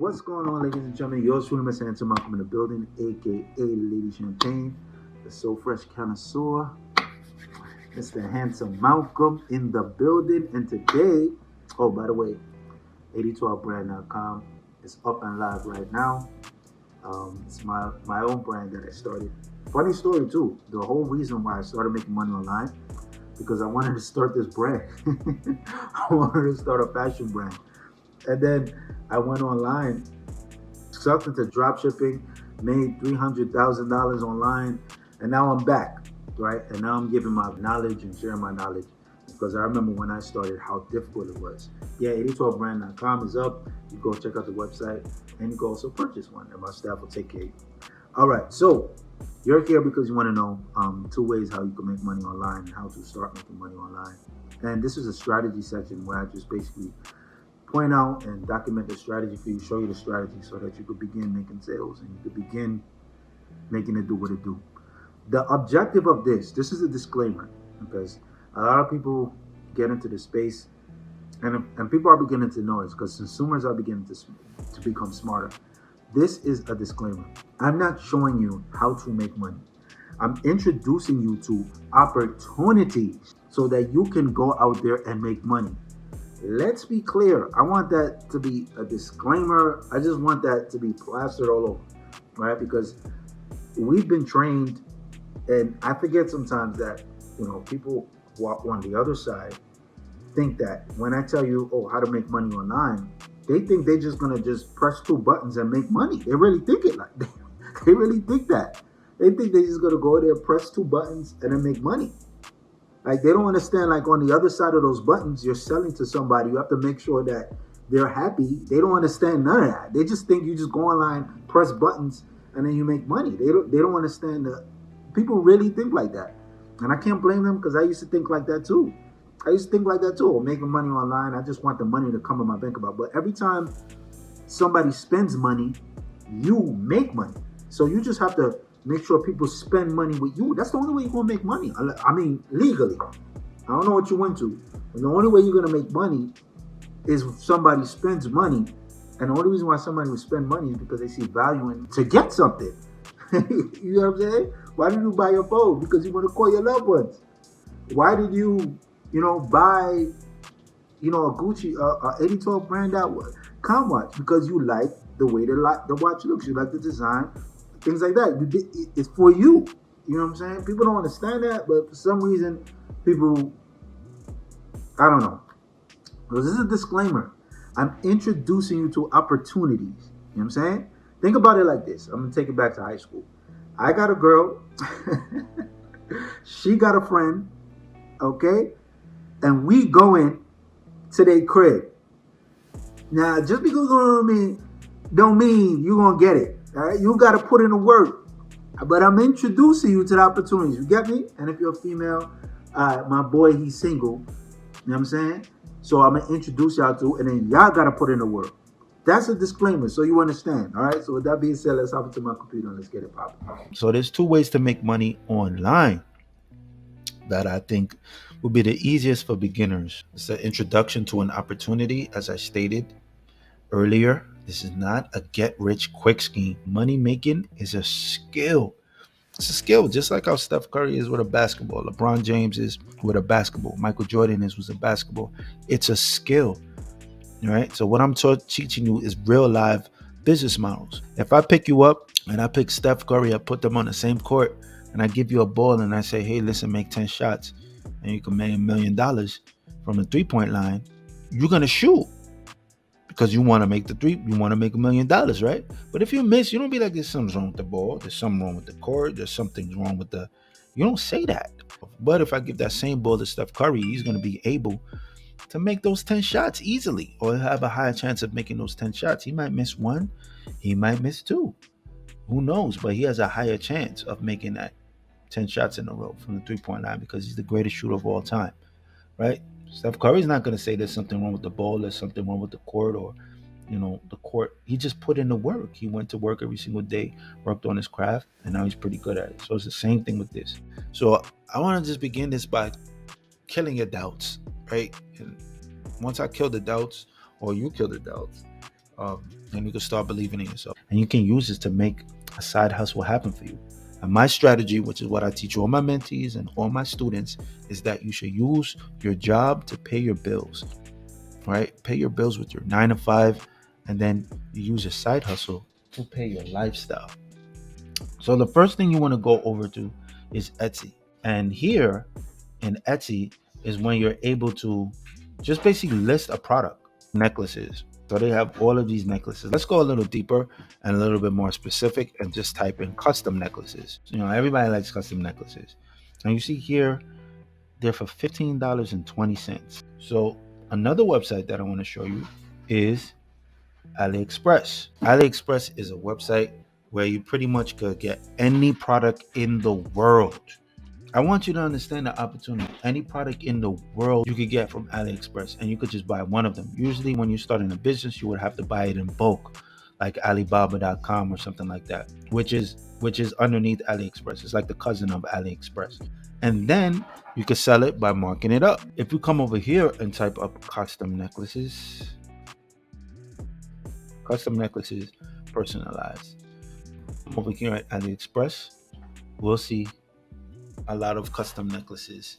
What's going on, ladies and gentlemen? Yours truly, Mr. Anton Malcolm in the building, aka Lady Champagne, the So Fresh Connoisseur, Mr. Handsome Malcolm in the building. And today, oh, by the way, 8012brand.com is up and live right now. It's my own brand that I started. Funny story, too. The whole reason why I started making money online because I wanted to start this brand. I wanted to start a fashion brand. And then I went online, sucked into drop shipping, made $300,000 online, and now I'm back, right? And now I'm giving my knowledge and sharing my knowledge because I remember when I started how difficult it was. Yeah, 8012brand.com is up. You go check out the website and you can also purchase one, and my staff will take care of you. All right, so you're here because you want to know two ways how you can make money online and how to start making money online. And this is a strategy section where I just basically point out and document the strategy for you, show you the strategy so that you could begin making sales and you could begin making it do what it do. The objective of this is a disclaimer because a lot of people get into the space and people are beginning to know this because consumers are beginning to become smarter. This is a disclaimer. I'm not showing you how to make money. I'm introducing you to opportunities so that you can go out there and make money. Let's be clear. I want that to be a disclaimer. I just want that to be plastered all over, right? Because we've been trained, and I forget sometimes that, people who are on the other side think that when I tell you, how to make money online, they think they're just going to just press two buttons and make money. They really think it like that. They really think that. They think they're just going to go there, press two buttons, and then make money. Like, they don't understand, like, on the other side of those buttons, you're selling to somebody. You have to make sure that they're happy. They don't understand none of that. They just think you just go online, press buttons, and then you make money. They don't understand that. People really think like that. And I can't blame them because I used to think like that too. Making money online, I just want the money to come in my bank account. But every time somebody spends money, you make money. So you just have to make sure people spend money with you. That's the only way you're going to make money. I mean, legally. I don't know what you went to. But the only way you're going to make money is if somebody spends money. And the only reason why somebody would spend money is because they see value in to get something. You know what I'm saying? Why did you buy your phone? Because you want to call your loved ones. Why did you, buy, a Gucci, 8012 brand out watch? Because you like the way the watch looks. You like the design. Things like that. It's for you. You know what I'm saying? People don't understand that, but for some reason, people, I don't know. This is a disclaimer. I'm introducing you to opportunities. You know what I'm saying? Think about it like this. I'm going to take it back to high school. I got a girl. She got a friend. Okay? And we go in to their crib. Now, just because you don't mean you're going to get it. All right? You got to put in the work. But I'm introducing you to the opportunities. You get me? And if you're a female, my boy, he's single. You know what I'm saying? So I'm going to introduce y'all to, and then y'all got to put in the work. That's a disclaimer, so you understand. All right? So with that being said, let's hop into my computer and let's get it popping. So there's two ways to make money online that I think will be the easiest for beginners. It's the introduction to an opportunity, as I stated earlier. This is not a get-rich-quick scheme. Money making is a skill. It's a skill, just like how Steph Curry is with a basketball, LeBron James is with a basketball, Michael Jordan is with a basketball. It's a skill, right? So what I'm teaching you is real live business models. If I pick you up and I pick Steph Curry, I put them on the same court, and I give you a ball and I say, hey, listen, make 10 shots and you can make $1 million from the 3-point line, you're going to shoot because you want to make you want to make $1 million, right? But if you miss, you don't be like, there's something wrong with the ball, there's something wrong with the court, there's something wrong with you don't say that. But if I give that same ball to Steph Curry, he's going to be able to make those 10 shots easily, or have a higher chance of making those 10 shots. He might miss one, he might miss two. Who knows? But he has a higher chance of making that 10 shots in a row from the 3-point line because he's the greatest shooter of all time, right? Steph Curry's not going to say there's something wrong with the ball, there's something wrong with the court, or, the court. He just put in the work. He went to work every single day, worked on his craft, and now he's pretty good at it. So it's the same thing with this. So I want to just begin this by killing your doubts, right? And once I kill the doubts, or you kill the doubts, and you can start believing in yourself. And you can use this to make a side hustle happen for you. And my strategy, which is what I teach all my mentees and all my students, is that you should use your job to pay your bills, right? Pay your bills with your 9 to 5, and then you use a side hustle to pay your lifestyle. So the first thing you want to go over to is Etsy. And here in Etsy is when you're able to just basically list a product, necklaces. So they have all of these necklaces. Let's go a little deeper and a little bit more specific and just type in custom necklaces. So, everybody likes custom necklaces. And you see here, they're for $15.20. So another website that I want to show you is Aliexpress. Aliexpress is a website where you pretty much could get any product in the world. I want you to understand the opportunity. Any product in the world you could get from AliExpress, and you could just buy one of them. Usually when you're starting a business, you would have to buy it in bulk, like Alibaba.com or something like that, which is underneath AliExpress. It's like the cousin of AliExpress. And then you could sell it by marking it up. If you come over here and type up custom necklaces, personalized. Over here at AliExpress, we'll see a lot of custom necklaces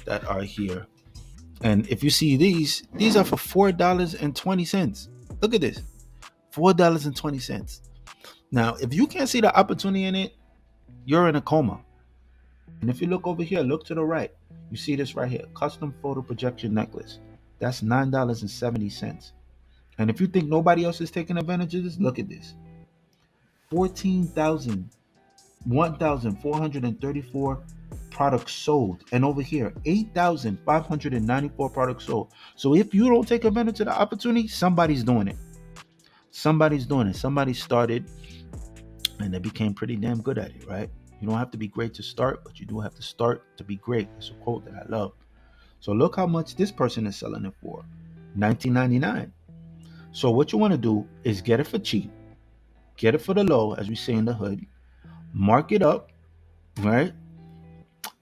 that are here. And if you see these are for $4.20. Look at this, $4.20. Now, if you can't see the opportunity in it, you're in a coma. And if you look over here, look to the right, you see this right here, custom photo projection necklace. That's $9.70. And if you think nobody else is taking advantage of this, look at this, 1,434 products sold, and over here 8,594 products sold. So if you don't take advantage of the opportunity, somebody's doing it. Somebody started and they became pretty damn good at it, right? You don't have to be great to start, but you do have to start to be great. It's a quote that I love. So look how much this person is selling it for, $19.99. So what you want to do is get it for cheap, get it for the low, as we say in the hood, mark it up, right?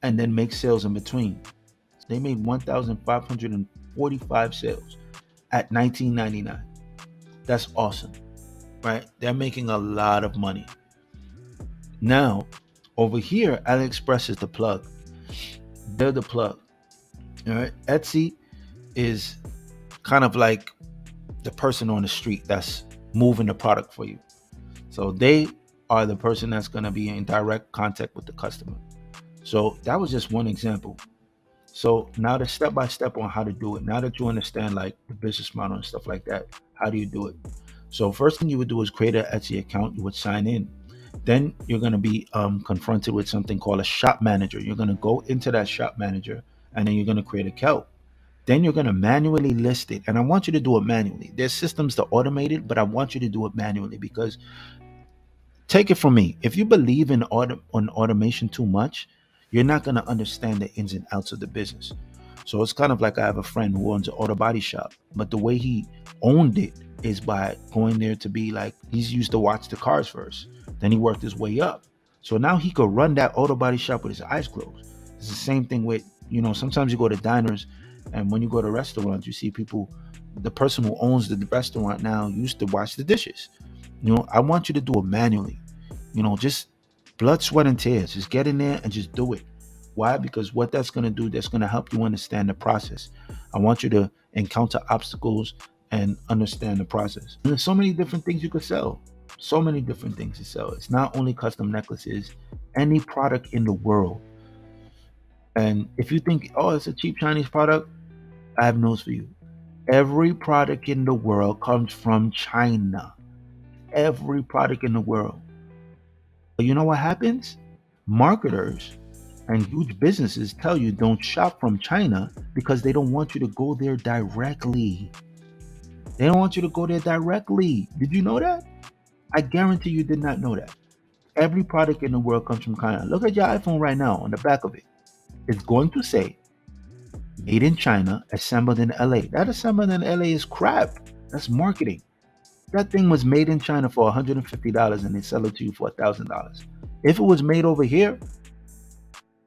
And then make sales in between. They made 1,545 sales at $19.99. That's awesome, right? They're making a lot of money. Now, over here, AliExpress is the plug. They're the plug. All right. Etsy is kind of like the person on the street that's moving the product for you. So they are the person that's going to be in direct contact with the customer. So that was just one example. So now the step by step on how to do it. Now that you understand like the business model and stuff like that, how do you do it? So first thing you would do is create an Etsy account. You would sign in. Then you're going to be confronted with something called a shop manager. You're going to go into that shop manager, and then you're going to create an account. Then you're going to manually list it. And I want you to do it manually. There's systems to automate it, but I want you to do it manually because, take it from me, if you believe in automation too much, you're not going to understand the ins and outs of the business. So it's kind of like I have a friend who owns an auto body shop, but the way he owned it is by going there to be like, he's used to watch the cars first. Then he worked his way up. So now he could run that auto body shop with his eyes closed. It's the same thing with, sometimes you go to diners, and when you go to restaurants, you see people, the person who owns the restaurant now used to wash the dishes. I want you to do it manually. Just blood, sweat, and tears. Just get in there and just do it. Why? Because what that's going to do, that's going to help you understand the process. I want you to encounter obstacles and understand the process. And there's so many different things you could sell. So many different things to sell. It's not only custom necklaces, any product in the world. And if you think, oh, it's a cheap Chinese product, I have news for you. Every product in the world comes from China. Every product in the world. But you know what happens? Marketers and huge businesses tell you don't shop from China because they don't want you to go there directly. They don't want you to go there directly. Did you know that? I guarantee you did not know that. Every product in the world comes from China. Look at your iPhone right now on the back of it. It's going to say made in China, assembled in LA. That assembled in LA is crap. That's marketing. That thing was made in China for $150 and they sell it to you for $1,000. If it was made over here,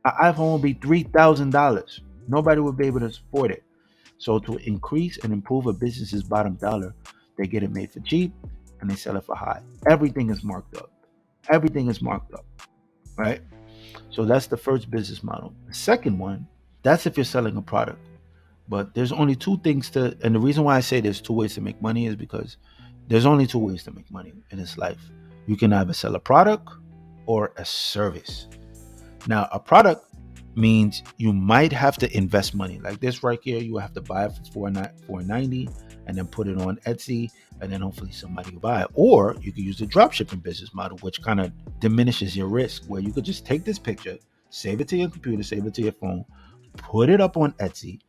an iPhone would be $3,000. Nobody would be able to afford it. So to increase and improve a business's bottom dollar, They get it made for cheap and they sell it for high. Everything is marked up. Everything is marked up, right? So that's the first business model. The second one, that's if you're selling a product. But there's only two things to, and the reason why I say there's two ways to make money is because there's only two ways to make money in this life. You can either sell a product or a service. Now, a product means you might have to invest money. Like this right here, you have to buy it for $4.90 and then put it on Etsy, and then hopefully somebody will buy it. Or you could use the drop shipping business model, which kind of diminishes your risk, where you could just take this picture, save it to your computer, save it to your phone, put it up on Etsy,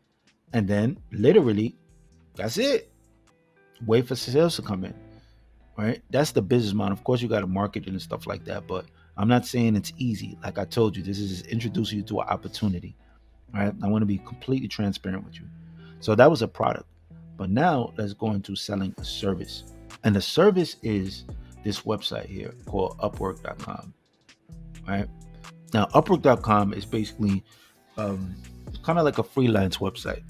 and then literally that's it. Wait for sales to come in, right? That's the business model. Of course, you got to market it and stuff like that, but I'm not saying it's easy. Like I told you, this is introducing you to an opportunity, right? I want to be completely transparent with you. So that was a product, but now let's go into selling a service, and the service is this website here called Upwork.com, right? Now, Upwork.com is basically kind of like a freelance website.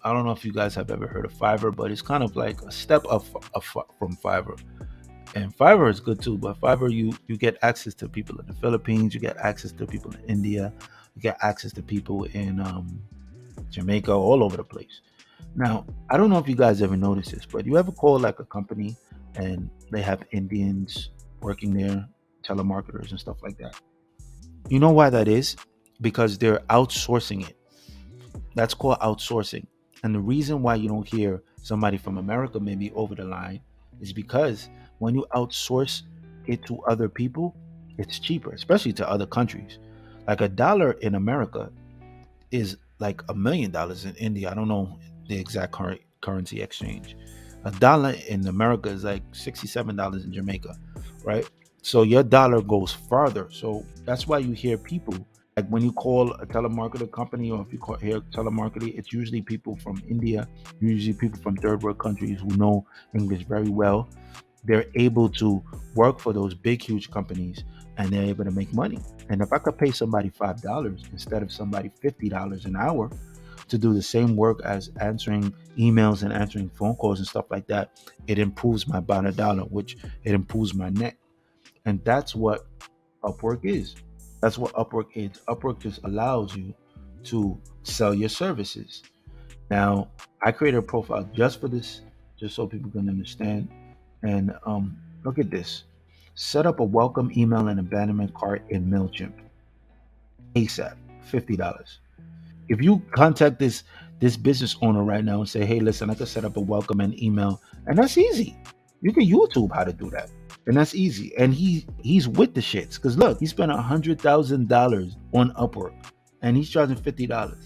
I don't know if you guys have ever heard of Fiverr, but it's kind of like a step up from Fiverr. And Fiverr is good too, but Fiverr you get access to people in the Philippines, you get access to people in India, you get access to people in Jamaica, all over the place. Now, I don't know if you guys ever noticed this, but you ever call like a company and they have Indians working there, telemarketers and stuff like that? You know why that is? Because they're outsourcing it. That's called outsourcing. And the reason why you don't hear somebody from America maybe over the line is because when you outsource it to other people, it's cheaper, especially to other countries. Like a dollar in America is like $1 million in India. I don't know the exact currency exchange. A dollar in America is like $67 in Jamaica, right? So your dollar goes farther. So that's why you hear people like when you call a telemarketer company, or if you hear telemarketing, it's usually people from India, usually people from third world countries who know English very well. They're able to work for those big, huge companies, and they're able to make money. And if I could pay somebody $5 instead of somebody $50 an hour to do the same work as answering emails and answering phone calls and stuff like that, it improves my bottom dollar, which it improves my net. And that's what Upwork is. That's what Upwork is. Upwork just allows you to sell your services. Now, I created a profile just for this, just so people can understand. And look at this. Set up a welcome email and abandonment cart in MailChimp ASAP, $50. If you contact this business owner right now and say, hey, listen, I can set up a welcome and email, and that's easy. You can YouTube how to do that. And that's easy. And he's with the shits. Because look, he spent $100,000 on Upwork and he's charging $50.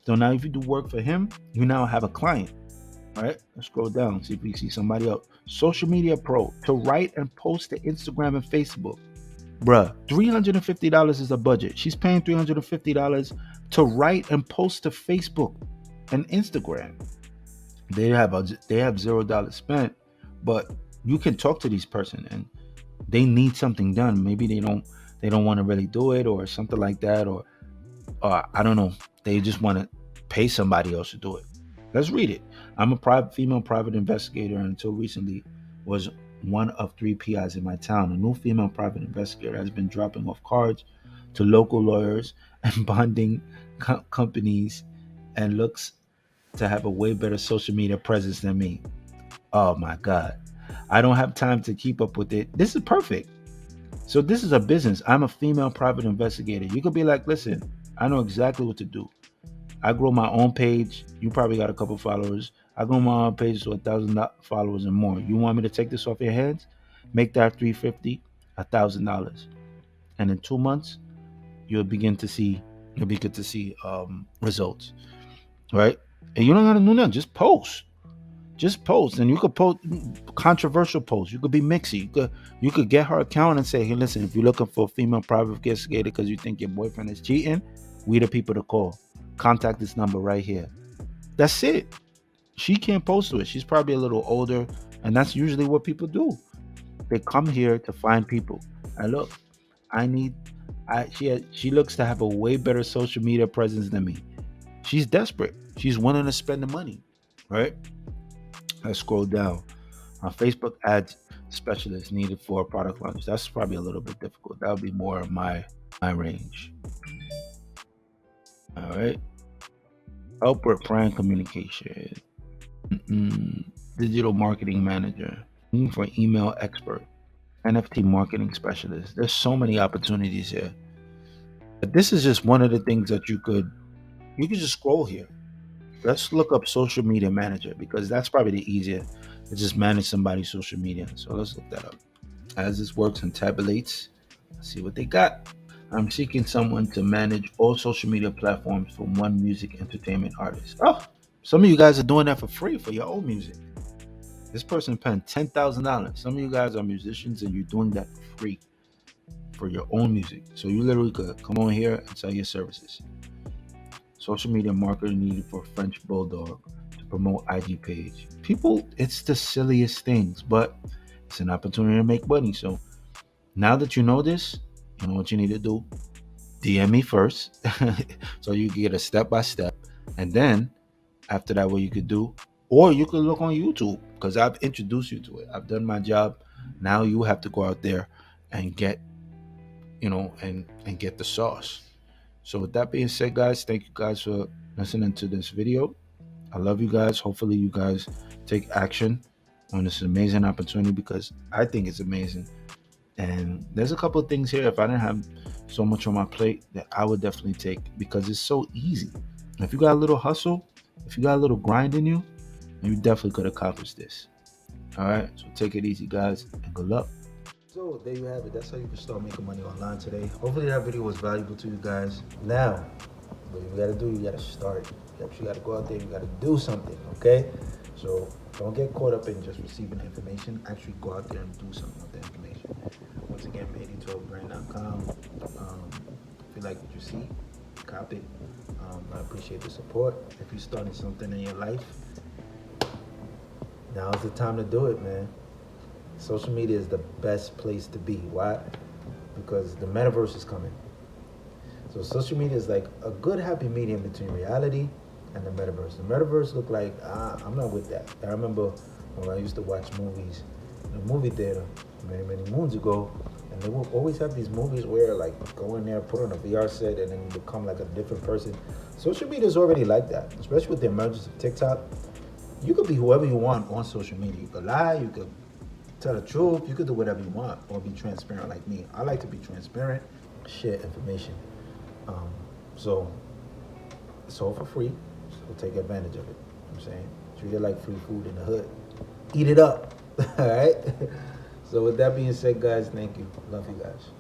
So now if you do work for him, you now have a client. All right, let's scroll down, see if we see somebody else. Social media pro to write and post to Instagram and Facebook. Bruh, $350 is the budget. She's paying $350 to write and post to Facebook and Instagram. They have $0 spent, but you can talk to this person and they need something done. Maybe they don't want to really do it or something like that, or I don't know. They just want to pay somebody else to do it. Let's read it. I'm a female private investigator, and until recently was one of three PIs in my town. A new female private investigator has been dropping off cards to local lawyers and bonding companies, and looks to have a way better social media presence than me. Oh my God. I don't have time to keep up with it. This is perfect. So this is a business. I'm a female private investigator. You could be like, listen, I know exactly what to do. I grow my own page. You probably got a couple followers. I grow my own page to 1,000 followers and more. You want me to take this off your hands? Make that 350, $1,000, and in 2 months you'll begin to see results, right? And you don't gotta do nothing. Just post, and you could post controversial posts. You could be mixy. You could get her account and say, hey, listen, if you're looking for a female private investigator because you think your boyfriend is cheating, we the people to call. Contact this number right here. That's it. She can't post to it. She's probably a little older, and that's usually what people do. They come here to find people. And look, I need. She looks to have a way better social media presence than me. She's desperate. She's wanting to spend the money, right? Let's scroll down. Facebook ads specialist needed for product launch. That's probably a little bit difficult. That would be more of my range. All right. Help with brand communication. Digital marketing manager. Looking for email expert. NFT marketing specialist. There's so many opportunities here. But this is just one of the things that you could just scroll here. Let's look up social media manager because that's probably the easier to just manage somebody's social media. So let's look that up. As this works and tabulates, let's see what they got. I'm seeking someone to manage all social media platforms for one music entertainment artist. Oh, some of you guys are doing that for free for your own music. This person paying $10,000. Some of you guys are musicians and you're doing that for free for your own music. So you literally could come on here and sell your services. Social media marketer needed for French Bulldog to promote IG page. People, it's the silliest things, but it's an opportunity to make money. So now that you know this, you know what you need to do. DM me first, so you can get a step by step, and then after that, what you could do, or you could look on YouTube because I've introduced you to it. I've done my job. Now you have to go out there and get, and get the sauce. So with that being said, guys, thank you guys for listening to this video. I love you guys. Hopefully, you guys take action on this amazing opportunity because I think it's amazing. And there's a couple of things here. If I didn't have so much on my plate, that I would definitely take because it's so easy. If you got a little hustle, if you got a little grind in you, you definitely could accomplish this. All right. So take it easy, guys, and good luck. So there you have it. That's how you can start making money online today. Hopefully that video was valuable to you guys. Now, what you gotta do, you gotta start. You gotta go out there, you gotta do something, okay? So don't get caught up in just receiving the information. Actually go out there and do something with the information. Once again, 8012brand.com. If you like what you see, copy it. I appreciate the support. If you're starting something in your life, now's the time to do it, man. Social media is the best place to be. Why? Because the metaverse is coming. So social media is like a good happy medium between reality and the metaverse. The metaverse look like, I'm not with that. I remember when I used to watch movies in a movie theater many, many moons ago, and they will always have these movies where like go in there, put on a VR set, and then you become like a different person. Social media is already like that, especially with the emergence of TikTok. You could be whoever you want on social media. You could lie, you could tell the truth, you could do whatever you want, or be transparent like me. I like to be transparent, share information. So it's all for free, so take advantage of it. You know what I'm saying? Treat it like free food in the hood. Eat it up. All right? So with that being said, guys, thank you. Love you guys.